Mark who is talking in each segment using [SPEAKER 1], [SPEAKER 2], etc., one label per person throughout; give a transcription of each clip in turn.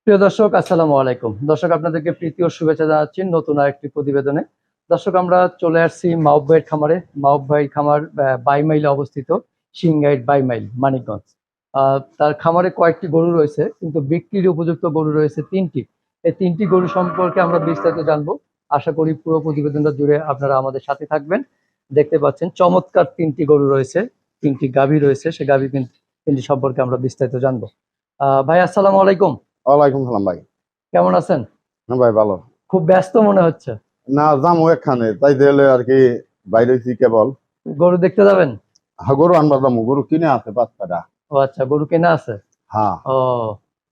[SPEAKER 1] প্রিয় দর্শক, আসসালামু আলাইকুম। দর্শক, আপনাদেরকে প্রীতি ও শুভেচ্ছা জানাচ্ছি নতুন আরেকটি প্রতিবেদনে। দর্শক, আমরা চলে আসছি মাহবুব ভাইয়ের খামারে। মাহবুব ভাই খামার বাইমাইলে অবস্থিত, সিংগাইট বাইমাইল, মানিকগঞ্জ। তার খামারে কয়েকটি গরু রয়েছে, কিন্তু বিক্রির উপযুক্ত গরু রয়েছে তিনটি। এই তিনটি গরু সম্পর্কে আমরা বিস্তারিত জানবো। আশা করি পুরো প্রতিবেদনটা জুড়ে আপনারা আমাদের সাথে থাকবেন। দেখতে পাচ্ছেন চমৎকার তিনটি গরু রয়েছে, তিনটি গাভী রয়েছে। সে গাভী তিনটি সম্পর্কে আমরা বিস্তারিত জানবো। ভাই, আসসালামু আলাইকুম।
[SPEAKER 2] ওয়ালাইকুম সালাম ভাই।
[SPEAKER 1] কেমন আছেন?
[SPEAKER 2] হ্যাঁ ভাই, ভালো।
[SPEAKER 1] খুব ব্যস্ত মনে হচ্ছে।
[SPEAKER 2] না, যাবো এখানে, তাই দিলে আর কি বাইরে হইছি কেবল।
[SPEAKER 1] গরু দেখতে যাবেন?
[SPEAKER 2] হ্যাঁ, গরু আনবার যাবো, গরু কিনে আছে বাচ্চাটা।
[SPEAKER 1] ও আচ্ছা, গরু কেনা আছে।
[SPEAKER 2] হ্যাঁ,
[SPEAKER 1] ও,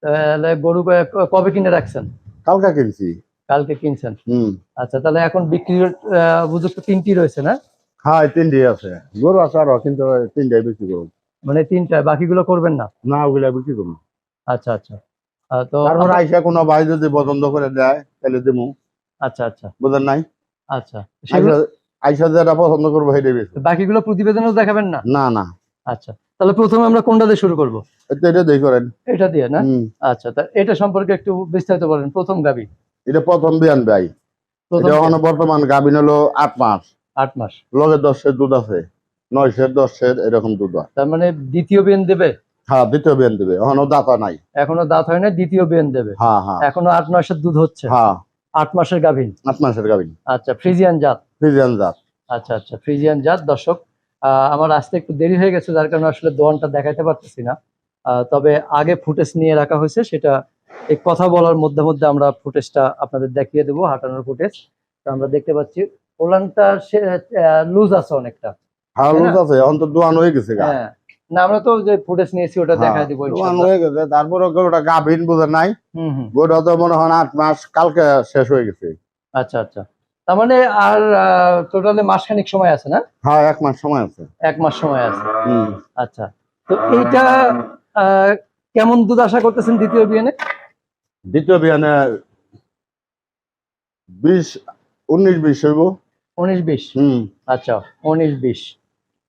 [SPEAKER 1] তাহলে গরু কবে কিনে রাখছেন?
[SPEAKER 2] কালকা কিনছি।
[SPEAKER 1] কালকে কিনছেন।
[SPEAKER 2] হুম।
[SPEAKER 1] আচ্ছা, তাহলে এখন বিক্রির উপযুক্ত তিনটি রয়েছে না?
[SPEAKER 2] হ্যাঁ, এই তিনটি আছে, গরু আছে আরো, কিন্তু তিনটাই বেশি গরু।
[SPEAKER 1] মানে তিনটা, বাকিগুলো করবেন না?
[SPEAKER 2] না, ওগুলা বিক্রি করবো।
[SPEAKER 1] আচ্ছা আচ্ছা। তো
[SPEAKER 2] তারপর আইসা কোনো ভাই যদি পছন্দ করে দেয় তাহলে দেবো।
[SPEAKER 1] আচ্ছা আচ্ছা
[SPEAKER 2] বুঝেন নাই?
[SPEAKER 1] আচ্ছা,
[SPEAKER 2] আইসা আইসা যেটা পছন্দ করবো সেটাই বেশি।
[SPEAKER 1] বাকিগুলো প্রতিবেদনও দেখাবেন না?
[SPEAKER 2] না না,
[SPEAKER 1] আচ্ছা, তাহলে প্রথমে আমরা কোনটা দিয়ে শুরু করব?
[SPEAKER 2] এটা দেই করেন।
[SPEAKER 1] এটা দিয়ে না?
[SPEAKER 2] হুম।
[SPEAKER 1] আচ্ছা, তা এটা সম্পর্কে একটু বিস্তারিত বলেন। প্রথম গাভী।
[SPEAKER 2] এটা প্রথম বিয়ান ভাই।
[SPEAKER 1] প্রথম
[SPEAKER 2] এটা এখন বর্তমান গাভিন হলো 8 মাস।
[SPEAKER 1] 8 মাস।
[SPEAKER 2] লগে 10 সের দুধ আছে, 9 সের 10 সের এরকম দুধ হয়।
[SPEAKER 1] তার মানে দ্বিতীয় বিয়ান দেবে?
[SPEAKER 2] হ্যাঁ, দ্বিতীয় বিয়ান দেবে, এখনো দাতা নাই।
[SPEAKER 1] এখনো দাঁত হয় না, দ্বিতীয় বিয়ান দেবে।
[SPEAKER 2] হ্যাঁ হ্যাঁ
[SPEAKER 1] এখনো 8 মাসের দুধ হচ্ছে।
[SPEAKER 2] হ্যাঁ,
[SPEAKER 1] 8 মাসের গাভীন।
[SPEAKER 2] 8 মাসের গাভিন।
[SPEAKER 1] আচ্ছা, ফ্রিজিয়ান জাত।
[SPEAKER 2] ফ্রিজিয়ান জাত।
[SPEAKER 1] আচ্ছা আচ্ছা, ফ্রিজিয়ান জাত। দর্শক, আমার আসতে একটু দেরি হয়ে গেছে, যার কারণে আসলে দোয়ানটা দেখাতে পারতেছি না। তবে আগে ফুটেজ নিয়ে রাখা হয়েছে, সেটা এই কথা বলার মধ্যে মধ্যে আমরা ফুটেজটা আপনাদের দেখিয়ে দেবো, হাঁটানোর ফুটেজ। তো আমরা দেখতে পাচ্ছি ওলানটা লুজ আছে অনেকটা।
[SPEAKER 2] হ্যাঁ,
[SPEAKER 1] তাই না?
[SPEAKER 2] লুজ আছে, এখন তো দোয়ান হয়ে গেছে গা।
[SPEAKER 1] হ্যাঁ, না আমরা তো যে ফুটেজ নিয়েছি ওটা
[SPEAKER 2] হ্যাঁ,
[SPEAKER 1] দেখায় দিব
[SPEAKER 2] দোয়ান
[SPEAKER 1] ইনশাআল্লাহ।
[SPEAKER 2] হয়ে গেছে, তারপরে ওটা গাভিন বোঝে নাই।
[SPEAKER 1] হুম হুম।
[SPEAKER 2] গোটা তো মনে হয় 8 মাস, কালকে শেষ হয়ে গেছে।
[SPEAKER 1] আচ্ছা আচ্ছা, তার মানে আর টোটালি মাসখানিক সময় আছে না?
[SPEAKER 2] হ্যাঁ, 1 মাস সময় আছে।
[SPEAKER 1] 1 মাস সময় আছে।
[SPEAKER 2] হুম।
[SPEAKER 1] আচ্ছা, তো এইটা আহ, কেমন দুধ আশা করতেছেন দ্বিতীয় বিয়ানে?
[SPEAKER 2] দ্বিতীয় বিয়ানে 20, 19-20 হইব।
[SPEAKER 1] 19-20?
[SPEAKER 2] হুম।
[SPEAKER 1] আচ্ছা, 19-20।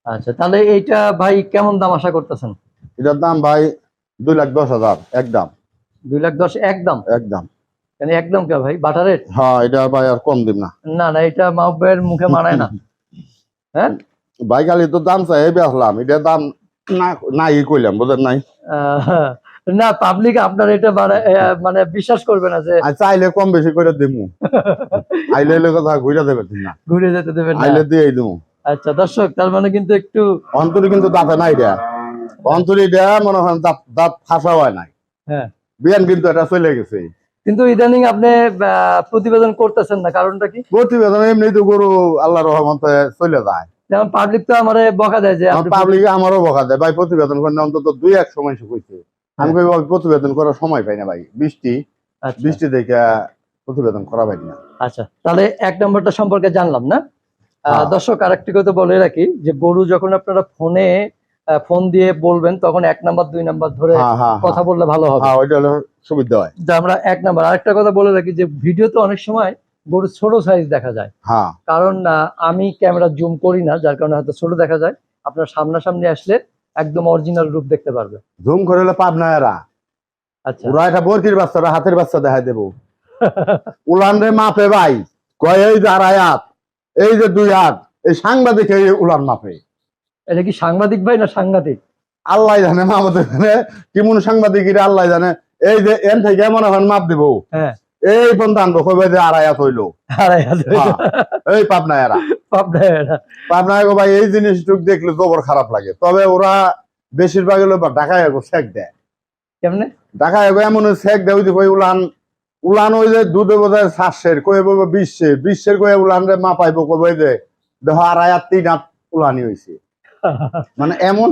[SPEAKER 1] আচ্ছা, তাহলে এইটা ভাই কেমন দাম আশা করতেছেন?
[SPEAKER 2] এটার দাম ভাই 2,10,000 একদম।
[SPEAKER 1] 2,10,000 একদম?
[SPEAKER 2] একদম।
[SPEAKER 1] মানে একদম কে ভাই, বাটা রেট?
[SPEAKER 2] হ্যাঁ, এটা ভাই আর কম দিব না।
[SPEAKER 1] না না, এটা মাহবুব ভাইয়ের মুখে মানায় না। হ্যাঁ,
[SPEAKER 2] ভাই খালি তো দাম চাই বেচলাম, এটা দাম না নাই কইলাম, বুঝেন নাই?
[SPEAKER 1] আহ, না, পাবলিক আপনার এটা মানে বিশ্বাস করবে না যে
[SPEAKER 2] আর চাইলে কম বেশি করে দিমু। আইলে এলে কথা ঘুরে দেবে না।
[SPEAKER 1] ঘুরে যেতে দেবেন না?
[SPEAKER 2] আইলে দিয়ে দিমু।
[SPEAKER 1] আচ্ছা দর্শক, তার মানে কিন্তু একটু
[SPEAKER 2] অন্তরি কিন্তু দাঁতে নাই এটা। অন্তরি দেয়া মনে হয় দাঁত দাঁত ফাঁসা হয় নাই।
[SPEAKER 1] হ্যাঁ,
[SPEAKER 2] বিয়ান কিন্তু এটা চলে গেছে।
[SPEAKER 1] কিন্তু ইদানিং আপনি প্রতিবেদন করতেছেন না, কারণটা কি?
[SPEAKER 2] প্রতিবেদন এমনি তো গরু আল্লাহর রহমতে চলে যায়।
[SPEAKER 1] যেমন পাবলিক তো আমারে বকা দেয় যে
[SPEAKER 2] আমার পাবলিকে আমারও বকা দেয়, ভাই প্রতিবেদন করেন অন্তত 2-1 সময় কইছে। আমি কই ভাই প্রতিবেদন করার সময় পাই না ভাই, বৃষ্টি
[SPEAKER 1] আচ্ছা
[SPEAKER 2] বৃষ্টি দেখে প্রতিবেদন করা পাই না।
[SPEAKER 1] আচ্ছা, তাহলে 1 নম্বরটা সম্পর্কে জানলাম না।
[SPEAKER 2] হ্যাঁ।
[SPEAKER 1] দর্শক, আরেকটি কথা বলে রাখি যে গরু যখন আপনারা ফোন দিয়ে বলবেন, তখন 1 নাম্বার 2 নাম্বার ধরে
[SPEAKER 2] হ্যাঁ হ্যাঁ
[SPEAKER 1] কথা বললে ভালো হবে।
[SPEAKER 2] হ্যাঁ, ওইটা হলো সুবিধা হয়।
[SPEAKER 1] যে আমরা 1 নাম্বার। আরেকটা কথা বলে রাখি যে ভিডিওতে অনেক সময় গরু ছোট সাইজ দেখা যায়,
[SPEAKER 2] হ্যাঁ
[SPEAKER 1] কারণ আমি ক্যামেরা জুম করি না, যার কারণে হয়তো ছোট দেখা যায়। আপনার সামনাসামনি আসলে একদম অরিজিনাল রূপ দেখতে পারবে।
[SPEAKER 2] জুম করে হলে পাবনা এরা।
[SPEAKER 1] আচ্ছা।
[SPEAKER 2] ওরা একটা বরকির বাচ্চারা হাতের বাচ্চা দেখাই দেবো। উলান রে মাপে ভাই, কয় এই যে 2.5 হাত, এই যে 2 হাত, এই সাংবাদিক এই উলান মাপে।
[SPEAKER 1] এটা কি সাংবাদিক ভাই না সাংঘাতিক?
[SPEAKER 2] আল্লাহ জানে, আমাদের কেমন সাংবাদিক আল্লাহ জানে। এই যে এন থেকে মনে হয় মাপ দিব,
[SPEAKER 1] হ্যাঁ,
[SPEAKER 2] এই পর্যন্ত আনবো, কইবে যে 2.5 হাত হইলো।
[SPEAKER 1] 2.5 হাত।
[SPEAKER 2] হ্যাঁ, এই পাবনা এরা। পাবনায় ভাই এই জিনিসটুক দেখলে জবর খারাপ লাগে। তবে ওরা বেশিরভাগ হলো ঢাকায় সেক দেয়।
[SPEAKER 1] কেমনে?
[SPEAKER 2] ঢাকায় এমন সেক দেয়, ওই যে কই উলান উলান ওই যে দুধে বোধহয় 700 কয়ে বলবো 20 কয়ে উলান রে মাপাইবো, কবে যে দেখো 2.5 হাত 3 হাত উলানি হয়েছে। মানে এমন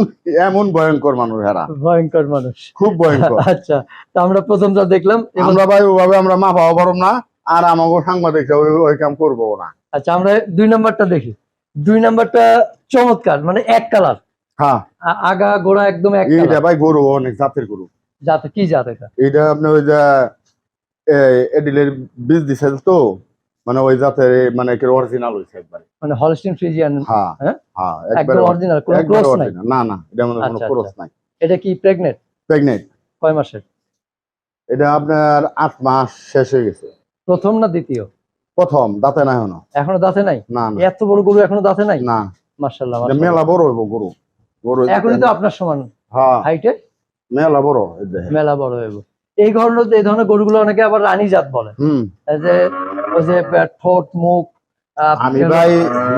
[SPEAKER 2] এমন ভয়ঙ্কর মানুষ এরা,
[SPEAKER 1] ভয়ঙ্কর মানুষ,
[SPEAKER 2] খুব ভয়ঙ্কর।
[SPEAKER 1] আচ্ছা, তো আমরা প্রথমটা দেখলাম।
[SPEAKER 2] আমরা ভাই ওভাবে আমরা মাপাও পারব না, আর আমাকে সাংবাদিক ওই কাম করবো না।
[SPEAKER 1] আচ্ছা, আমরা 2 নাম্বারটা দেখি। 2 নাম্বারটা চমৎকার, মানে এক কালার।
[SPEAKER 2] হ্যাঁ,
[SPEAKER 1] আগা গোড়া একদম এক
[SPEAKER 2] এইটা
[SPEAKER 1] কালার।
[SPEAKER 2] ভাই গরু অনেক জাতের গরু।
[SPEAKER 1] জাত কি জাত এটা?
[SPEAKER 2] এইটা আপনি ওই যে এডিলের বীজ দিছে তো, মানে ওই জাতের, মানে অরিজিনাল হইছে একবারে।
[SPEAKER 1] মানে হলস্টিন ফ্রিজিয়ান?
[SPEAKER 2] হ্যাঁ
[SPEAKER 1] হ্যাঁ,
[SPEAKER 2] হ্যাঁ,
[SPEAKER 1] একদম অরিজিনাল, কোনো
[SPEAKER 2] একবারে
[SPEAKER 1] ক্রস নাই?
[SPEAKER 2] অরিজিনাল। না না, এটা মধ্যে কোনো
[SPEAKER 1] আচ্ছা
[SPEAKER 2] ক্রস
[SPEAKER 1] আচ্ছা,
[SPEAKER 2] নাই।
[SPEAKER 1] এটা কি প্রেগনেন্ট?
[SPEAKER 2] প্রেগনেন্ট।
[SPEAKER 1] কয় মাসের?
[SPEAKER 2] এটা আপনার 8 মাস শেষ হয়ে গেছে।
[SPEAKER 1] প্রথম না দ্বিতীয়?
[SPEAKER 2] প্রথম, দাঁতে নাই
[SPEAKER 1] এখনো দাঁতে নাই?
[SPEAKER 2] না না
[SPEAKER 1] এত বড় গরু এখনো দাঁতে নাই?
[SPEAKER 2] না,
[SPEAKER 1] মাশাআল্লাহ
[SPEAKER 2] এটা
[SPEAKER 1] মাশাআল্লাহ।
[SPEAKER 2] মেলা বড় হইব গরু। গরু
[SPEAKER 1] এখনই তো আপনার সমান
[SPEAKER 2] হ্যাঁ
[SPEAKER 1] হাইটে,
[SPEAKER 2] মেলা বড় এই দেখেন।
[SPEAKER 1] মেলা বড় হইব। এই ধরনের গরুগুলো অনেকে আবার রানী জাত বলে। এই যে ওই যে ঠোঁট মুখ
[SPEAKER 2] আমি ভাই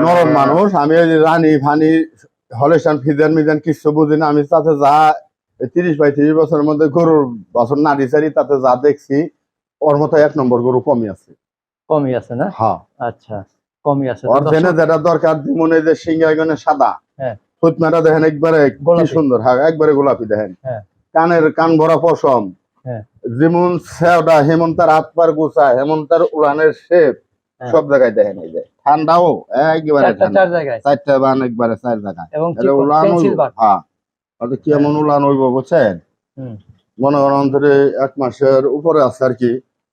[SPEAKER 2] নরম মানুষ, আমি ওই যে রানী ফানি হলেশান ফিজান মিজান কিছু বুঝি না। আমি তাতে যা 30-35 বছরের মধ্যে গরুর বছর নাড়ি চারি তাতে যা দেখছি ওর মতো 1 নম্বর গরু কমই আছে।
[SPEAKER 1] কমই আছে না?
[SPEAKER 2] হ্যাঁ
[SPEAKER 1] আচ্ছা, কমই আছে।
[SPEAKER 2] ওর জেনে যেটা দরকার মনে যে সিংহাগনে সাদা,
[SPEAKER 1] হ্যাঁ
[SPEAKER 2] ফুটমাটা দেখেন একবারে কি
[SPEAKER 1] গোলাপি।
[SPEAKER 2] সুন্দর, হ্যাঁ একবারে গোলাপি দেখেন।
[SPEAKER 1] হ্যাঁ
[SPEAKER 2] কানের কান ভরা পশম,
[SPEAKER 1] হ্যাঁ
[SPEAKER 2] যেমন সেওটা হেমন্তার হাত পার গোছা, হেমন্তার উড়ানের শেপ
[SPEAKER 1] হ্যাঁ।
[SPEAKER 2] সব জায়গায় দেখেন। এই যে ঠান্ডাও একবারে ঠান্ডা,
[SPEAKER 1] 4 জায়গায়
[SPEAKER 2] 4টা বান একবারে 4 জায়গায়।
[SPEAKER 1] এবং
[SPEAKER 2] এটা উলান
[SPEAKER 1] পেন্সিল
[SPEAKER 2] হইব,
[SPEAKER 1] বাট।
[SPEAKER 2] হ্যাঁ ওটা কেমন উলান হইব বুঝছেন?
[SPEAKER 1] হুম,
[SPEAKER 2] মনে করেন অন্তরে 1 মাসের উপরে আছে আর কি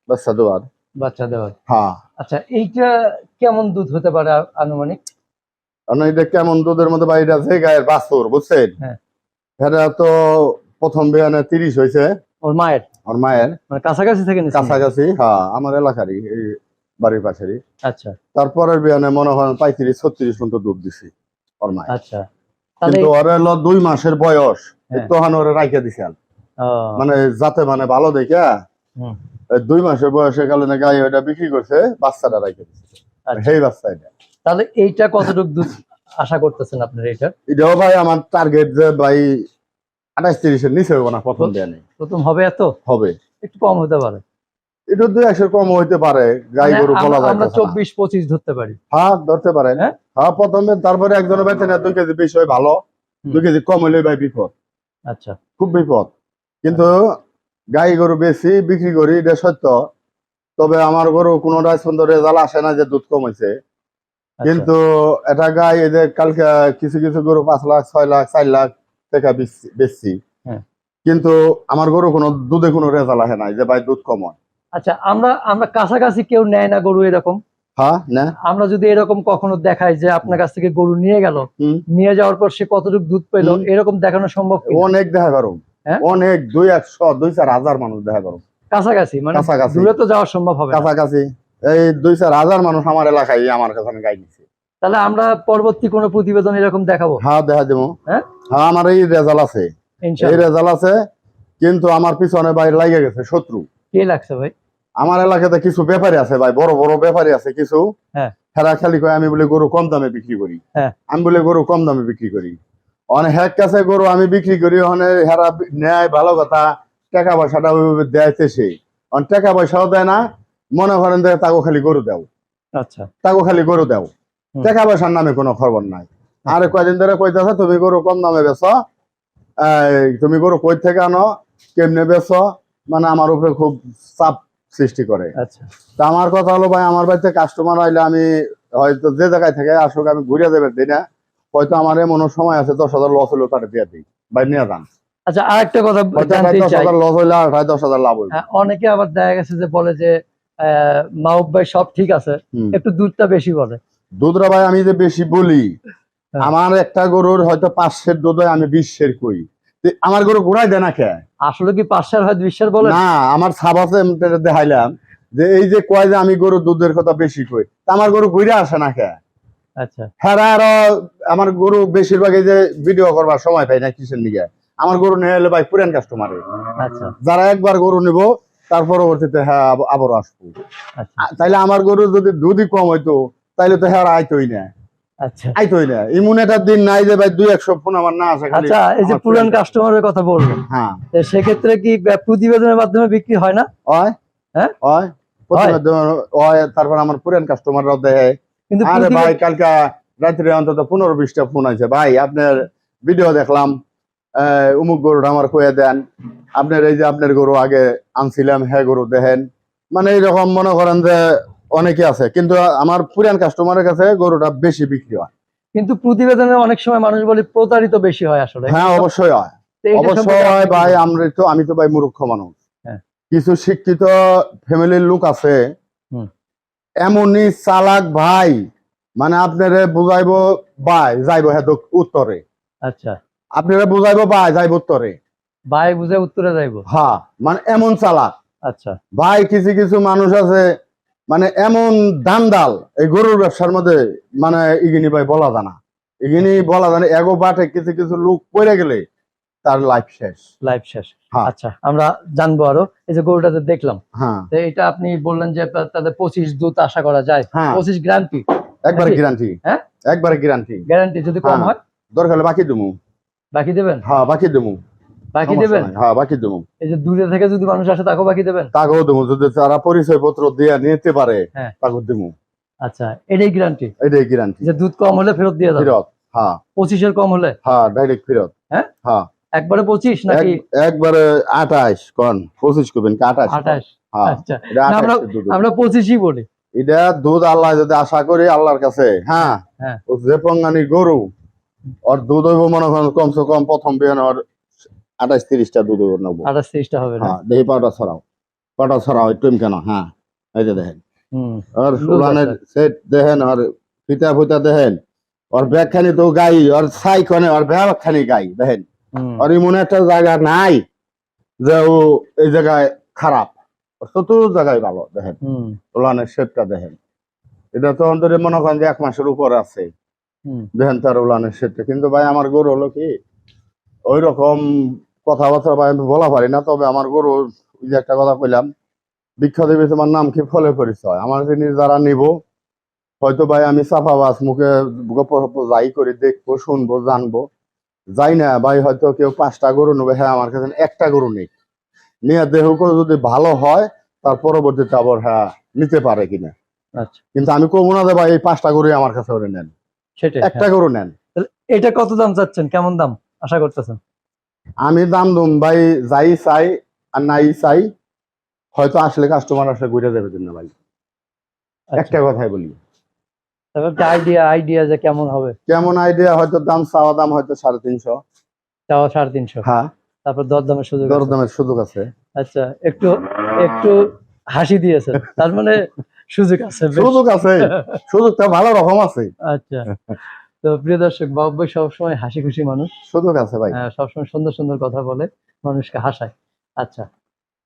[SPEAKER 2] বাচ্চা দেওয়ার।
[SPEAKER 1] বাচ্চা দেওয়ার।
[SPEAKER 2] হ্যাঁ
[SPEAKER 1] আচ্ছা, এইটা কেমন দুধ হতে পারে আনুমানিক?
[SPEAKER 2] কারণ এটা কেমন দুধের মধ্যে বা এটা যে গায়ের বাছুর বুঝছেন,
[SPEAKER 1] হ্যাঁ
[SPEAKER 2] এটা তো প্রথম বিয়ানে 30 হয়েছে
[SPEAKER 1] ওর মায়ের,
[SPEAKER 2] ওর মায়ের,
[SPEAKER 1] মানে কাছাকাছি থেকে নিচ্ছেন?
[SPEAKER 2] কাছাকাছি হ্যাঁ আমার এলাকারই, এই বাড়ির পাশেরই।
[SPEAKER 1] আচ্ছা
[SPEAKER 2] তারপরের বিয়ানে মনে করেন 35-36 পর্যন্ত দুধ দিছি ওর মায়ের।
[SPEAKER 1] আচ্ছা, তাহলে
[SPEAKER 2] কিন্তু ওর হলো 2 মাসের বয়স,
[SPEAKER 1] হ্যাঁ।
[SPEAKER 2] তখন ওরে রাইখা দিছেন
[SPEAKER 1] ও,
[SPEAKER 2] মানে যাতে মানে ভালো দেখা
[SPEAKER 1] হুম,
[SPEAKER 2] 2 মাসের বয়সে গেলে না গায়ে ওটা বিক্রি করছে, বাচ্চাটা রাইখা দিছে।
[SPEAKER 1] আচ্ছা।
[SPEAKER 2] সেই বাচ্চা এটা।
[SPEAKER 1] তাহলে এইটা কতটুকু দুধ আশা করতেছেন আপনার এইটার?
[SPEAKER 2] এটাও ভাই আমার টার্গেট যে ভাই 28-30 এর নিচে হইব না প্রথম বিয়ানে।
[SPEAKER 1] প্রথম হবে এত?
[SPEAKER 2] হবে,
[SPEAKER 1] একটু কম হতে পারে,
[SPEAKER 2] এটা 2-1 কম হইতে পারে, গাই
[SPEAKER 1] মানে
[SPEAKER 2] গরু বলা যায়
[SPEAKER 1] আমরা
[SPEAKER 2] না।
[SPEAKER 1] 24-25 ধরতে পারি।
[SPEAKER 2] হ্যাঁ ধরতে পারেন।
[SPEAKER 1] হ্যাঁ?
[SPEAKER 2] হ্যাঁ প্রথমে, তারপরে একজনের বেতন 2 কেজি বেশি হয় ভালো, 2 কেজি কম হইলে ভাই বিপদ,
[SPEAKER 1] আচ্ছা
[SPEAKER 2] খুব বিপদ। কিন্তু গাই গরু বেশি বিক্রি করি এটা সত্য, তবে আমার গরু কোনোটা সুন্দর রেজাল্ট আসে না যে দুধ কম হয়েছে।
[SPEAKER 1] আচ্ছা।
[SPEAKER 2] কিন্তু এটা গাই এই যে কালকে কিছু কিছু গরু 5 লাখ 6 লাখ 4 লাখ টাকা বেচছি,
[SPEAKER 1] হ্যাঁ।
[SPEAKER 2] কিন্তু আমার গরু কোনো দুধে কোনো রেজাল্ট আসে না যে ভাই দুধ কম হয়।
[SPEAKER 1] আচ্ছা, আমরা কাছাকাছি কেউ নেয় না গরু এরকম?
[SPEAKER 2] হ্যাঁ না,
[SPEAKER 1] আমরা যদি এরকম কখনো দেখাই যে আপনার কাছ থেকে গরু নিয়ে গেল,
[SPEAKER 2] হুম।
[SPEAKER 1] নিয়ে যাওয়ার পর সে কতটুকু দুধ পেলো,
[SPEAKER 2] হুম।
[SPEAKER 1] এরকম দেখানো সম্ভব কি?
[SPEAKER 2] অনেক দেখা পারো,
[SPEAKER 1] হ্যাঁ?
[SPEAKER 2] অনেক 200-100-2-4 হাজার মানুষ দেখা পারো
[SPEAKER 1] কাছাকাছি, মানে
[SPEAKER 2] কাছাকাছি।
[SPEAKER 1] দূরে তো যাওয়া সম্ভব হবে না।
[SPEAKER 2] কাছাকাছি এই 2-4 হাজার মানুষ আমার এলাকায় আমার কাছে গাই নিচ্ছে।
[SPEAKER 1] তাহলে আমরা পরবর্তী কোনো প্রতিবেদন এরকম দেখাবো?
[SPEAKER 2] হ্যাঁ দেখা দেবো।
[SPEAKER 1] হ্যাঁ
[SPEAKER 2] হ্যাঁ আমার এই রেজাল্ট আছে, এই
[SPEAKER 1] ইনশাআল্লাহ।
[SPEAKER 2] রেজাল্ট আছে, কিন্তু আমার পিছনে বাইরে লাগে গেছে শত্রু।
[SPEAKER 1] কে লাগছে ভাই?
[SPEAKER 2] আমার এলাকাতে কিছু ব্যাপারী আছে ভাই, বড় বড় ব্যাপারী আছে কিছু,
[SPEAKER 1] হ্যাঁ
[SPEAKER 2] হেরা খালি কয় আমি বলে গরু কম দামে বিক্রি করি,
[SPEAKER 1] হ্যাঁ
[SPEAKER 2] আমি বলে গরু কম দামে বিক্রি করি। অনেক হ্যাক কাছে গরু আমি বিক্রি করি, ওখানে হেরা নেয় ভালো কথা, টাকা পয়সাটা ওইভাবে দেয়তে সেই অনেক টাকা পয়সাও দেয় না, মনে করেন যে তাকে খালি গরু দাও,
[SPEAKER 1] আচ্ছা
[SPEAKER 2] তাকে খালি গরু দাও,
[SPEAKER 1] হুম।
[SPEAKER 2] টাকা পয়সার নামে কোনো খবর নাই। আরে কয়দিন ধরে কইতেছে তুমি গরু কম দামে বেচো, তুমি গরু কই থেকে আনো, কেমনে বেচো, মানে আমার উপরে খুব চাপ সৃষ্টি করে।
[SPEAKER 1] আচ্ছা
[SPEAKER 2] তা আমার কথা হলো ভাই, আমার বাড়িতে কাস্টমার আইলে আমি হয়তো যে জায়গায় থেকে আসুক আমি ঘুরে দেবে দিই না, হয়তো আমার এমন সময় আছে 10,000 লস হলেও তাকে দিয়ে দিই, ভাই নিয়ে যান।
[SPEAKER 1] আচ্ছা, আরেকটা কথা
[SPEAKER 2] হয়তো
[SPEAKER 1] জানতে চাই।
[SPEAKER 2] 10,000 লস হইলে আর 10,000 লাভ হইবে।
[SPEAKER 1] অনেকে আবার দেখা গেছে যে বলে যে মাহবুব ভাই সব ঠিক আছে,
[SPEAKER 2] হুম।
[SPEAKER 1] একটু দুধটা বেশি বলে।
[SPEAKER 2] দুধরা ভাই আমি যে বেশি বলি,
[SPEAKER 1] হ্যাঁ।
[SPEAKER 2] আমার একটা গরুর হয়তো 5 সের দুধ হয়, আমি 20 সের কই, আমার গরু ঘুরাই দেয় না কে?
[SPEAKER 1] আসলে কি 5 হয় 20 বলে
[SPEAKER 2] না, আমার সাবাসে দেখাইলাম যে এই যে কয় যে আমি গরু দুধের কথা বেশি কই, তা আমার গরু ঘুরে আসে না কে?
[SPEAKER 1] আচ্ছা
[SPEAKER 2] হ্যাঁ আরো আমার গরু বেশিরভাগ এই যে ভিডিও করবার সময় পাই না কিসের লিগে, আমার গরু নিয়ে এলে ভাই পুরান কাস্টমারে,
[SPEAKER 1] আচ্ছা
[SPEAKER 2] যারা একবার গরু নিব তার পরবর্তীতে হ্যাঁ আবারও আসবো।
[SPEAKER 1] আচ্ছা
[SPEAKER 2] তাইলে আমার গরু যদি দুধই কম হইতো তাইলে তো হ্যাঁ আইতোই না,
[SPEAKER 1] আচ্ছা
[SPEAKER 2] আইতোই না। এমন একটা দিন নাই যে ভাই 200-100 ফোন আমার না আসে।
[SPEAKER 1] আচ্ছা, এই যে পুরান কাস্টমারের কথা বললেন,
[SPEAKER 2] হ্যাঁ
[SPEAKER 1] তো সেক্ষেত্রে কি প্রতিবেদনের মাধ্যমে বিক্রি হয় না?
[SPEAKER 2] হয়,
[SPEAKER 1] হ্যাঁ
[SPEAKER 2] হয় প্রতিবেদন হয়, তারপর আমার পুরান কাস্টমাররাও দেখে।
[SPEAKER 1] কিন্তু
[SPEAKER 2] আরে ভাই কালকে রাত্রে অন্তত 15-20টা ফোন আছে, ভাই আপনার ভিডিও দেখলাম, উমুক গরুটা আমার কয়ে দেন, আপনার এই যে আপনার গরু আগে আনছিলাম হ্যাঁ গরু দেখেন, মানে এইরকম মনে করেন যে অনেকে আছে, কিন্তু আমার পুরান কাস্টমারের কাছে গরুটা বেশি বিক্রি হয়।
[SPEAKER 1] কিন্তু প্রতিবেদনে অনেক সময় মানুষ বলে প্রতারিত বেশি হয় আসলে।
[SPEAKER 2] হ্যাঁ অবশ্যই হয়,
[SPEAKER 1] তো এইটা
[SPEAKER 2] অবশ্যই
[SPEAKER 1] সম্পর্কে
[SPEAKER 2] হয়
[SPEAKER 1] আপনি কি
[SPEAKER 2] ভাই।
[SPEAKER 1] বলবেন?
[SPEAKER 2] আমি তো ভাই মূর্খ মানুষ,
[SPEAKER 1] হ্যাঁ।
[SPEAKER 2] কিছু শিক্ষিত ফ্যামিলির লোক আছে
[SPEAKER 1] হুম।
[SPEAKER 2] এমনই চালাক ভাই, মানে আপনারে বুঝাইবো ভাই যাইবো হ্যাঁ উত্তরে,
[SPEAKER 1] আচ্ছা,
[SPEAKER 2] আপনারা বুঝাইবো ভাই যাইবো উত্তরে,
[SPEAKER 1] ভাই বুঝে উত্তরে যাইবো।
[SPEAKER 2] হ্যাঁ মানে এমন চালাক।
[SPEAKER 1] আচ্ছা
[SPEAKER 2] ভাই কিছু কিছু মানুষ আছে মানে এমন দান্দাল এই গরুর ব্যবসার মধ্যে, মানে ইগিনি ভাই বলা যায় না, ইগিনি বলা যায় না, এগো বাটে কিছু কিছু লোক পড়ে গেলে তার লাইফ শেষ।
[SPEAKER 1] লাইভ শেষ।
[SPEAKER 2] হ্যাঁ।
[SPEAKER 1] আচ্ছা আমরা জানবো আরো, এই যে গরুটা যে দেখলাম,
[SPEAKER 2] হ্যাঁ
[SPEAKER 1] তো এটা আপনি বললেন যে তাদের 25 দুধ আশা করা যায়,
[SPEAKER 2] হ্যাঁ
[SPEAKER 1] 25 গ্যারান্টি?
[SPEAKER 2] একবারে
[SPEAKER 1] নাকি?
[SPEAKER 2] গ্যারান্টি,
[SPEAKER 1] হ্যাঁ
[SPEAKER 2] একবারে গ্যারান্টি।
[SPEAKER 1] গ্যারান্টি, যদি কম
[SPEAKER 2] হ্যাঁ।
[SPEAKER 1] হয়
[SPEAKER 2] দরকার হলে বাকি দেবো।
[SPEAKER 1] বাকি দেবেন?
[SPEAKER 2] হ্যাঁ বাকি দেবো,
[SPEAKER 1] বাকি
[SPEAKER 2] সমস্যা
[SPEAKER 1] দেবেন?
[SPEAKER 2] নাই। হ্যাঁ বাকি দেবো,
[SPEAKER 1] এই যে দূরে থেকে যদি মানুষ আসে তাকেও বাকি দেবেন?
[SPEAKER 2] তাকেও দেবো, যদি তারা পরিচয় পত্র দিয়ে নিতে পারে
[SPEAKER 1] হ্যাঁ।
[SPEAKER 2] তাকেও দেবো।
[SPEAKER 1] আচ্ছা এটাই গ্যারান্টি
[SPEAKER 2] এটাই গ্যারান্টি।
[SPEAKER 1] যে দুধ কম হলে ফেরত দিয়ে দেবেন?
[SPEAKER 2] ফেরত। হ্যাঁ
[SPEAKER 1] 25 এর কম হলে?
[SPEAKER 2] হ্যাঁ ডাইরেক্ট ফেরত।
[SPEAKER 1] হ্যাঁ
[SPEAKER 2] হ্যাঁ
[SPEAKER 1] একবারে 25 নাকি?
[SPEAKER 2] একবারে 28 কোন 25 করবেন কি 28?
[SPEAKER 1] 28?
[SPEAKER 2] হ্যাঁ
[SPEAKER 1] আচ্ছা
[SPEAKER 2] এটা
[SPEAKER 1] না,
[SPEAKER 2] 28 দুধ।
[SPEAKER 1] আমরা 25ই বলি।
[SPEAKER 2] এটা দুধ আল্লাহ যদি আশা করি আল্লাহর কাছে, হ্যাঁ
[SPEAKER 1] হ্যাঁ।
[SPEAKER 2] ও যে পঙ্গানি গরু ওর দুধ হইব মনে করেন কমসে কম প্রথম বিয়ান ওর 28-30টা দুধ হইব নেবো।
[SPEAKER 1] 28-30টা হবে না?
[SPEAKER 2] হ্যাঁ দেখি পাউডার ছড়াও একটু কেন। হ্যাঁ এই যে দেখেন
[SPEAKER 1] হুম
[SPEAKER 2] আর
[SPEAKER 1] লুজ
[SPEAKER 2] উলানের
[SPEAKER 1] আছে।
[SPEAKER 2] সেট দেখেন, আর ফিতা ফুতা দেখেন, ওর ব্যাগখানি তো গাই, ওর সাইকনে ওর ব্যাগখানি গাই দেখেন।
[SPEAKER 1] হুম
[SPEAKER 2] আর এমন একটা জায়গা নাই যে ও এই জায়গায় খারাপ, চতুর জায়গায় ভালো দেখেন।
[SPEAKER 1] হুম
[SPEAKER 2] উলানের শেপটা দেখেন, এটা তো অন্তরে মনে করেন যে 1 মাসের উপর আছে।
[SPEAKER 1] হুম
[SPEAKER 2] দেখেন তার উলানের শেপটা। কিন্তু ভাই আমার গরু হলো কি ওই রকম কথাবার্তা ভাই আমি বলা পারি না। তবে আমার গরু ওই যে একটা কথা কইলাম, বিখ্যাত দেবী তোমার নাম কি ফলে পরিচয়। আমার জিনিস যারা নিব হয়তো ভাই আমি চাপাবাজ মুখে গপ গপ যাই করে দেখবো শুনবো জানবো, যাই না ভাই হয়তো কেউ 5টা গরু নেবে, হ্যাঁ আমার কাছে একটা গরু নেই, নিয়ে দেহ করে যদি ভালো হয় তার পরবর্তীতে আবার হ্যাঁ নিতে পারে কিনা।
[SPEAKER 1] আচ্ছা
[SPEAKER 2] কিন্তু আমি কমু না যে ভাই এই 5টা গরু আমার কাছে ওরে নেন,
[SPEAKER 1] সেটাই।
[SPEAKER 2] একটা
[SPEAKER 1] হ্যাঁ।
[SPEAKER 2] গরু নেন।
[SPEAKER 1] তাহলে এটা কত দাম চাচ্ছেন, কেমন দাম আশা করতেছেন?
[SPEAKER 2] আমি দাম দুম ভাই যাই চাই আর নাই চাই, হয়তো আসলে কাস্টমার আসলে ঘুরে যাবে না ভাই,
[SPEAKER 1] আচ্ছা।
[SPEAKER 2] একটা কথাই বলি।
[SPEAKER 1] তারপর আইডিয়া যে কেমন হবে?
[SPEAKER 2] কেমন আইডিয়া, হয়তো দাম চাওয়া দাম হয়তো 350,
[SPEAKER 1] চাওয়া 350।
[SPEAKER 2] হ্যাঁ
[SPEAKER 1] তারপর দরদামের সুযোগ আছে?
[SPEAKER 2] দরদামের সুযোগ আছে।
[SPEAKER 1] আচ্ছা একটু একটু হাসি দিয়েছেন, তার মানে সুযোগ আছে বেশ।
[SPEAKER 2] সুযোগ আছে, সুযোগটা ভালো রকম আছে।
[SPEAKER 1] আচ্ছা তো প্রিয় দর্শক, বাবু ভাই সবসময় হাসি খুশি মানুষ,
[SPEAKER 2] সুযোগ আছে ভাই।
[SPEAKER 1] সবসময় সুন্দর সুন্দর কথা বলে, মানুষকে হাসায়। আচ্ছা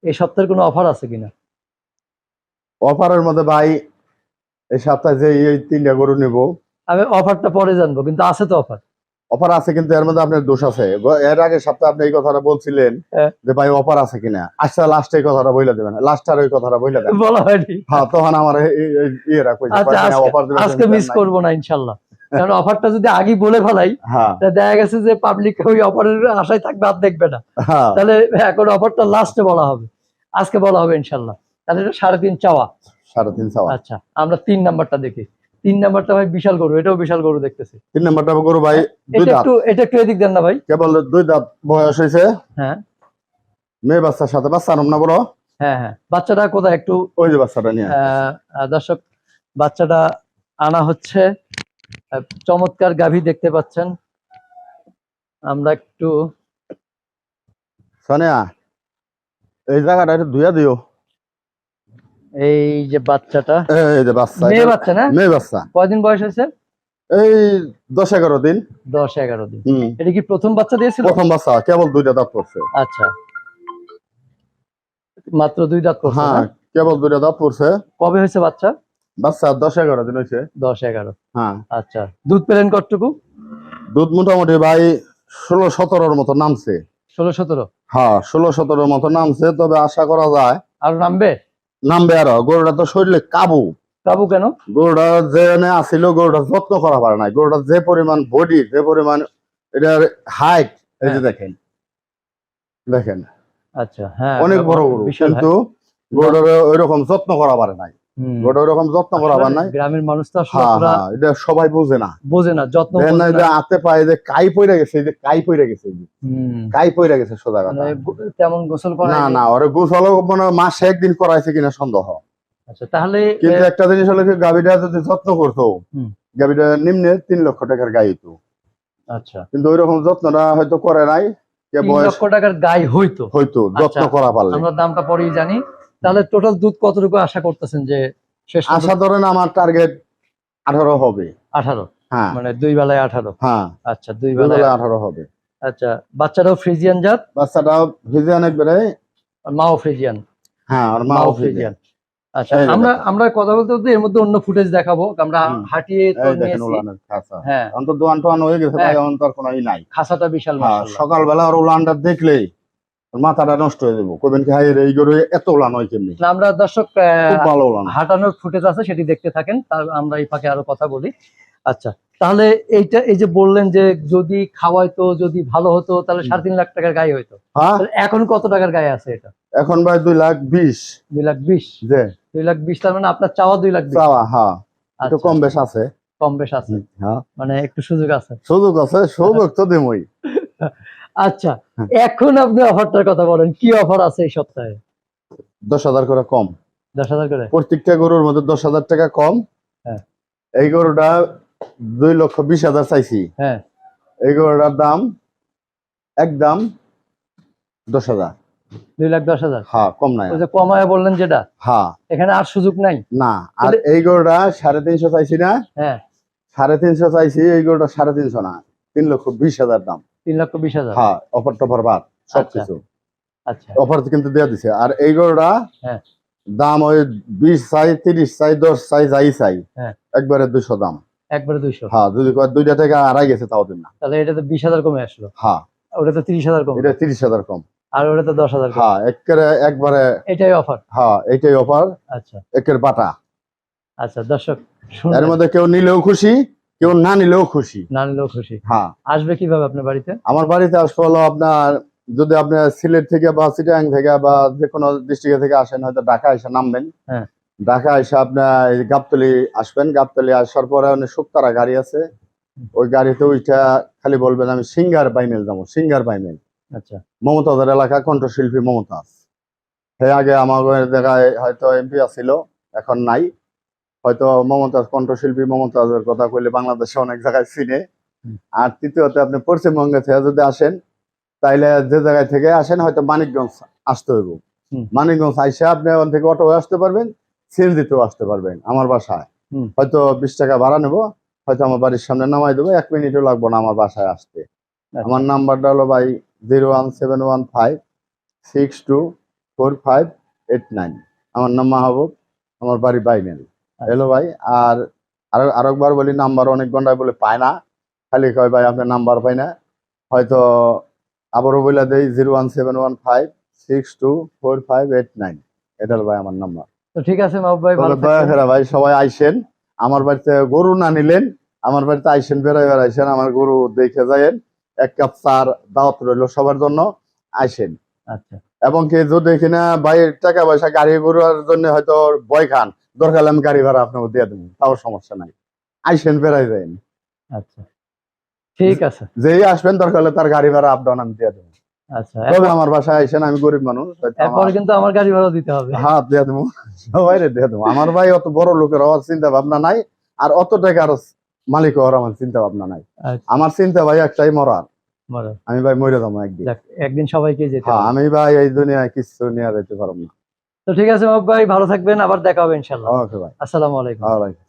[SPEAKER 1] এই সপ্তাহের কোনো অফার আছে কিনা?
[SPEAKER 2] অফারের মধ্যে ভাই এই সপ্তাহে যে এই 3টা গরু নিব,
[SPEAKER 1] আমি অফারটা পরে জানবো, কিন্তু আছে তো অফার?
[SPEAKER 2] অফার আছে কিন্তু এর মধ্যে আপনার দোষ আছে। এর আগে সপ্তাহে আপনি এই কথাটা বলছিলেন
[SPEAKER 1] হ্যাঁ।
[SPEAKER 2] যে ভাই অফার আছে কিনা, আচ্ছা লাস্টে এই কথাটা বইলা দেবেন, লাস্টার ওই কথাটা বইলা দেন।
[SPEAKER 1] বলা হয়নি।
[SPEAKER 2] হ্যাঁ তখন আমার ইয়েরা কই
[SPEAKER 1] আচ্ছা আজকে মিস করবো না ইনশাল্লাহ, কারণ অফারটা যদি আগে বলে ফেলাই
[SPEAKER 2] হ্যাঁ
[SPEAKER 1] তা দেখা গেছে যে পাবলিক ওই অফারের আশায় থাকবে আর দেখবে না,
[SPEAKER 2] হ্যাঁ
[SPEAKER 1] তাহলে এখন অফারটা লাস্টে বলা হবে, আজকে বলা হবে ইনশাল্লাহ। তাহলে এটা 3.5 চাওয়া।
[SPEAKER 2] 3.5 চাওয়া।
[SPEAKER 1] আচ্ছা আমরা 3 নাম্বারটা দেখি। 3 নাম্বারটা ভাই বিশাল গরু, এটাও বিশাল গরু দেখতেছি।
[SPEAKER 2] 3 নাম্বারটা গরু ভাই 2 দাঁত,
[SPEAKER 1] এটা একটু এদিক দেন না ভাই।
[SPEAKER 2] কেবল 2 দাঁত বয়স হয়েছে।
[SPEAKER 1] হ্যাঁ
[SPEAKER 2] মেয়ে বাচ্চার সাথে, বাচ্চা নাম না বড়।
[SPEAKER 1] হ্যাঁ হ্যাঁ বাচ্চাটা কোথায় একটু
[SPEAKER 2] ওই যে বাচ্চাটা নিয়ে
[SPEAKER 1] দর্শক, বাচ্চাটা আনা হচ্ছে। চমৎকার গাভী দেখতে পাচ্ছেন। আমরা একটু
[SPEAKER 2] সোনিয়া এই জায়গাটা একটু ধুইয়া দিও।
[SPEAKER 1] এই যে বাচ্চাটা,
[SPEAKER 2] এই যে বাচ্চা,
[SPEAKER 1] মেয়ে বাচ্চা না?
[SPEAKER 2] মেয়ে বাচ্চা।
[SPEAKER 1] কয়দিন বয়স হয়েছে?
[SPEAKER 2] এই 10-11 দিন।
[SPEAKER 1] 10-11 দিন। এটা কি প্রথম বাচ্চা দিয়েছিল?
[SPEAKER 2] প্রথম বাচ্চা, কেবল 2টা দাঁত পড়ছে।
[SPEAKER 1] আচ্ছা মাত্র 2 দাঁত পড়ছে?
[SPEAKER 2] হ্যাঁ কেবল 2টা দাঁত পড়ছে।
[SPEAKER 1] কবে হয়েছে বাচ্চা?
[SPEAKER 2] বাচ্চা 10-11 দিন হয়েছে।
[SPEAKER 1] 10-11।
[SPEAKER 2] হ্যাঁ
[SPEAKER 1] আচ্ছা দুধ পেলেন কতটুকু?
[SPEAKER 2] দুধ মোটামুটি ভাই 16-17 মতো নামছে।
[SPEAKER 1] 16-17?
[SPEAKER 2] হ্যাঁ 16-17 মতো নামছে, তবে আশা করা যায়
[SPEAKER 1] আর নামবে।
[SPEAKER 2] নামবে আরো। গরুটা তো শরীরে কাবু।
[SPEAKER 1] কাবু কেন?
[SPEAKER 2] গরুটা যে আসিল গরুটা যত্ন করা পারে নাই। গরুটা যে পরিমাণ বডি, যে পরিমাণ এটার হাইট, এই যে দেখেন দেখেন
[SPEAKER 1] আচ্ছা হ্যাঁ
[SPEAKER 2] অনেক বড় গরু, কিন্তু গরুটার ওই রকম যত্ন করা পারে নাই। গরুটা ওই রকম যত্ন করা পারে নাই।
[SPEAKER 1] গ্রামের মানুষ তো
[SPEAKER 2] আসলে এটা সবাই বোঝে না,
[SPEAKER 1] বোঝে না, যত্ন
[SPEAKER 2] দেখেন না যে হাতে পায়ে যে কাই পইরা গেছে, এই যে কাই পইরা গেছে, কাই পইরা গেছে সোজা কথা।
[SPEAKER 1] তেমন গোসল করা
[SPEAKER 2] না না ওরে গোসল মানে মাসে 1 দিন করাইছে কিনা সন্দেহ।
[SPEAKER 1] আচ্ছা তাহলে
[SPEAKER 2] কিন্তু একটা জিনিস হলো কি, গাভীটা যদি যত্ন করতো, গাভীটা নিম্নে 3 লক্ষ টাকার গাই হইতো।
[SPEAKER 1] আচ্ছা
[SPEAKER 2] কিন্তু ওই রকম যত্নটা হয়তো করে নাই।
[SPEAKER 1] 3 লক্ষ টাকার গাই হইতো,
[SPEAKER 2] যত্ন করা পারলে।
[SPEAKER 1] আমরা দামটা পরেই জানি। তাহলে টোটাল দুধ কতটুকু আশা করতেছেন যে শেষ?
[SPEAKER 2] আশা ধরেন আমার টার্গেট 18 হবে।
[SPEAKER 1] 18?
[SPEAKER 2] হ্যাঁ
[SPEAKER 1] মানে 2 বেলায় 18?
[SPEAKER 2] হ্যাঁ
[SPEAKER 1] আচ্ছা 2 বেলায়
[SPEAKER 2] 18 হবে।
[SPEAKER 1] আচ্ছা বাচ্চাটাও ফ্রিজিয়ান জাত?
[SPEAKER 2] বাচ্চাটাও ফ্রিজিয়ান একবারে,
[SPEAKER 1] মাও ফ্রিজিয়ান।
[SPEAKER 2] হ্যাঁ আর মা
[SPEAKER 1] মাও
[SPEAKER 2] ফ্রিজিয়ান।
[SPEAKER 1] ফ্রিজিয়ান। আচ্ছা,
[SPEAKER 2] এই যে
[SPEAKER 1] আমরা
[SPEAKER 2] দেখেন।
[SPEAKER 1] আমরা কথা বলতে বলতে এর মধ্যে অন্য ফুটেজ দেখাবো, আমরা
[SPEAKER 2] হুম।
[SPEAKER 1] হাঁটিয়ে তো
[SPEAKER 2] এই দেখেন
[SPEAKER 1] নিয়েছি।
[SPEAKER 2] উলানের খাঁচা।
[SPEAKER 1] হ্যাঁ
[SPEAKER 2] এখন তো দোয়ান টোয়ান হয়ে গেছে
[SPEAKER 1] হ্যাঁ।
[SPEAKER 2] ভাই, এখন তো আর কোনো ই নাই।
[SPEAKER 1] খাঁচাটা বিশাল
[SPEAKER 2] হ্যাঁ
[SPEAKER 1] মাশাআল্লাহ।
[SPEAKER 2] সকালবেলা আর উলানটা দেখলেই ওর মাথাটা নষ্ট হয়ে যাবো, কবেন কি হাই রে এই গরু এত উলান হয় কেমনি,
[SPEAKER 1] না, আমরা দর্শক
[SPEAKER 2] খুব ভালো উলান।
[SPEAKER 1] হাঁটানোর ফুটেজ আছে, সেটি দেখতে থাকেন, তার আমরা এই ফাঁকে আরো কথা বলি। আচ্ছা, তাহলে এই যে বললেন যে যদি খাওয়াইতো, যদি ভালো হতো, তাহলে 3.5 লাখ টাকার গায়ে হইতো।
[SPEAKER 2] হ্যাঁ
[SPEAKER 1] তাহলে এখন কত টাকার গায়ে আছে এটা?
[SPEAKER 2] এখন ভাই 2,20,000
[SPEAKER 1] 2,20,000।
[SPEAKER 2] যে
[SPEAKER 1] 2,20,000, তার মানে আপনার চাওয়া 2,20,000।
[SPEAKER 2] চাওয়া। হ্যাঁ একটু
[SPEAKER 1] আচ্ছা,
[SPEAKER 2] কম বেশ আছে।
[SPEAKER 1] কম বেশ আছে,
[SPEAKER 2] হ্যাঁ
[SPEAKER 1] মানে একটু সুযোগ আছে।
[SPEAKER 2] সুযোগ আছে, সুযোগ তো দেবই।
[SPEAKER 1] আচ্ছা,
[SPEAKER 2] হ্যাঁ।
[SPEAKER 1] এখন আপনি অফারটার কথা বলেন, কি অফার আছে এই সপ্তাহে?
[SPEAKER 2] 10,000 করে কম,
[SPEAKER 1] 10,000 করে?
[SPEAKER 2] প্রত্যেকটা গরুর মধ্যে 10,000 টাকা কম।
[SPEAKER 1] হ্যাঁ।
[SPEAKER 2] এই গরুটা 2,20,000 চাইছি,
[SPEAKER 1] হ্যাঁ,
[SPEAKER 2] এই গরুটার দাম একদম 10,000।
[SPEAKER 1] 2,10,000।
[SPEAKER 2] হ্যাঁ কম নাই।
[SPEAKER 1] ওই যে কমায় বললেন যেটা,
[SPEAKER 2] হ্যাঁ
[SPEAKER 1] এখানে আর সুযোগ নাই?
[SPEAKER 2] না আর
[SPEAKER 1] তাহলে-
[SPEAKER 2] এই গরুটা 350 চাইছি না,
[SPEAKER 1] হ্যাঁ,
[SPEAKER 2] 350 চাইছি, এই গরুটা 350 না, 3,20,000 দাম।
[SPEAKER 1] 3,20,000।
[SPEAKER 2] হ্যাঁ অফার টফার বাদ সবকিছু
[SPEAKER 1] আচ্ছা,
[SPEAKER 2] অফার কিন্তু দেওয়া দিছে। আর এই গরুটা
[SPEAKER 1] হ্যাঁ।
[SPEAKER 2] দাম ওই 20 চাই, 30 চাই, 10 চাই, যাই চাই,
[SPEAKER 1] হ্যাঁ।
[SPEAKER 2] একবারে 200 দাম।
[SPEAKER 1] একবারে 200।
[SPEAKER 2] হ্যাঁ যদি কয় 2টা থেকে আড়াই গেছে তাও দিন না।
[SPEAKER 1] তাহলে এটা তো 20,000 কমে আসলো,
[SPEAKER 2] হ্যাঁ
[SPEAKER 1] ওটা তো 30,000 কমে,
[SPEAKER 2] এটা 30,000 কম।
[SPEAKER 1] আর ওটা তো 10,000 কমে।
[SPEAKER 2] হ্যাঁ একবারে
[SPEAKER 1] এটাই অফার।
[SPEAKER 2] হ্যাঁ এইটাই অফার,
[SPEAKER 1] আচ্ছা
[SPEAKER 2] একের বাটা।
[SPEAKER 1] আচ্ছা, দর্শক
[SPEAKER 2] এর
[SPEAKER 1] শুনলেন,
[SPEAKER 2] মধ্যে কেউ নিলেও খুশি, কেউ না নিলেও খুশি।
[SPEAKER 1] না নিলেও খুশি।
[SPEAKER 2] হ্যাঁ
[SPEAKER 1] আসবে কিভাবে আপনার বাড়িতে?
[SPEAKER 2] আমার বাড়িতে আসতে হলো আপনার, যদি আপনি সিলেট থেকে বা চিটাগাং থেকে বা যে কোনো ডিস্ট্রিক্ট থেকে আসেন, হয়তো ঢাকা এসে নামবেন।
[SPEAKER 1] হ্যাঁ।
[SPEAKER 2] ঢাকা এসে আপনার এই গাবতলী আসবেন, গাবতলী আসার পরে অনেক শুক্তারা গাড়ি আছে, ওই গাড়িতে ওইটা খালি বলবেন আমি সিঙ্গার বাইমেল যাবো, সিঙ্গার বাইমেল।
[SPEAKER 1] আচ্ছা,
[SPEAKER 2] মমতাজের এলাকা কণ্ঠশিল্পী মমতাজ, সে আগে আমার জায়গায় হয়তো এমপি আছিল, এখন নাই। হয়তো মমতাজ কণ্ঠশিল্পী মমতাজের কথা কইলে বাংলাদেশে অনেক জায়গায় চিনে। আর তৃতীয়ত আপনি পশ্চিমবঙ্গে থেকে যদি আসেন, তাইলে যে জায়গায় থেকে আসেন হয়তো মানিকগঞ্জ আসতে হইব। মানিকগঞ্জ আইসা আপনি ওখান থেকে অটো আসতে পারবেন, সিএনজিতেও আসতে পারবেন আমার বাসায়। হয়তো 20 টাকা ভাড়া নেবো, হয়তো আমার বাড়ির সামনে নামাই দেবো, 1 মিনিটও লাগবো না আমার বাসায় আসতে। আমার নাম্বারটা হলো ভাই 01715624589। আমার নাম মাহবুব, আমার বাড়ি বাইমেল। হ্যালো ভাই। আর আরেকবার বলি, নাম্বার অনেক ঘন্টায় বলে পায় না, খালি কয় ভাই আপনার নাম্বার পাই না। হয়তো আবারও বলে দেই 01715624589, এটার ভাই আমার নাম্বার।
[SPEAKER 1] তো ঠিক আছে মাহবুব ভাই, ভালো
[SPEAKER 2] দয়া
[SPEAKER 1] থাকবেন।
[SPEAKER 2] করে ভাই সবাই আইসেন আমার বাড়িতে, গরু না নিলেন আমার বাড়িতে আইসেন, বেড়াইবার আইসেন, আমার গরু দেখে যায়েন, 1 কাপ চার দাওয়াত রইল সবার জন্য, আইসেন।
[SPEAKER 1] আচ্ছা,
[SPEAKER 2] এবং কি যদি কিনা ভাই টাকা পয়সা গাড়ি গরুর জন্য হয়তো ভয় খান, দরকার হলে আমি গাড়ি ভাড়া আপনাকে দিয়ে দেবো, তাও সমস্যা নাই, আইসেন বেড়াই যায়েন।
[SPEAKER 1] আচ্ছা, ঠিক আছে।
[SPEAKER 2] যেই আসবেন দরকার হলে তার গাড়ি ভাড়া আপ ডাউন আমি দিয়ে দেবো।
[SPEAKER 1] আচ্ছা,
[SPEAKER 2] তবে আমার বাসায় আইসেন, আমি গরিব মানুষ, হয়তো
[SPEAKER 1] এরপরে কিন্তু আমার গাড়ি ভাড়া দিতে হবে।
[SPEAKER 2] হ্যাঁ দিয়ে দেবো, সবাই দিয়ে দেবো। আমার ভাই অত বড় লোকের হওয়ার চিন্তা ভাবনা নাই, আর অত টাকার মালিক হওয়ার আমার চিন্তা ভাবনা নাই।
[SPEAKER 1] আচ্ছা,
[SPEAKER 2] আমার চিন্তা ভাই একটাই, মরার।
[SPEAKER 1] মরো।
[SPEAKER 2] আমি ভাই মরে যাবো একদিন।
[SPEAKER 1] যাক, একদিন সবাইকে যেতে
[SPEAKER 2] হ্যাঁ
[SPEAKER 1] হবে।
[SPEAKER 2] আমি ভাই এই দুনিয়ায় কিছু নিয়ে যেতে পারবো না।
[SPEAKER 1] তো ঠিক আছে মাহবুব ভাই, ভালো থাকবেন, আবার দেখা হবে ইনশাল্লাহ।
[SPEAKER 2] ওকে ভাই,
[SPEAKER 1] আসসালামু আলাইকুম।
[SPEAKER 2] ওয়ালাইকুম।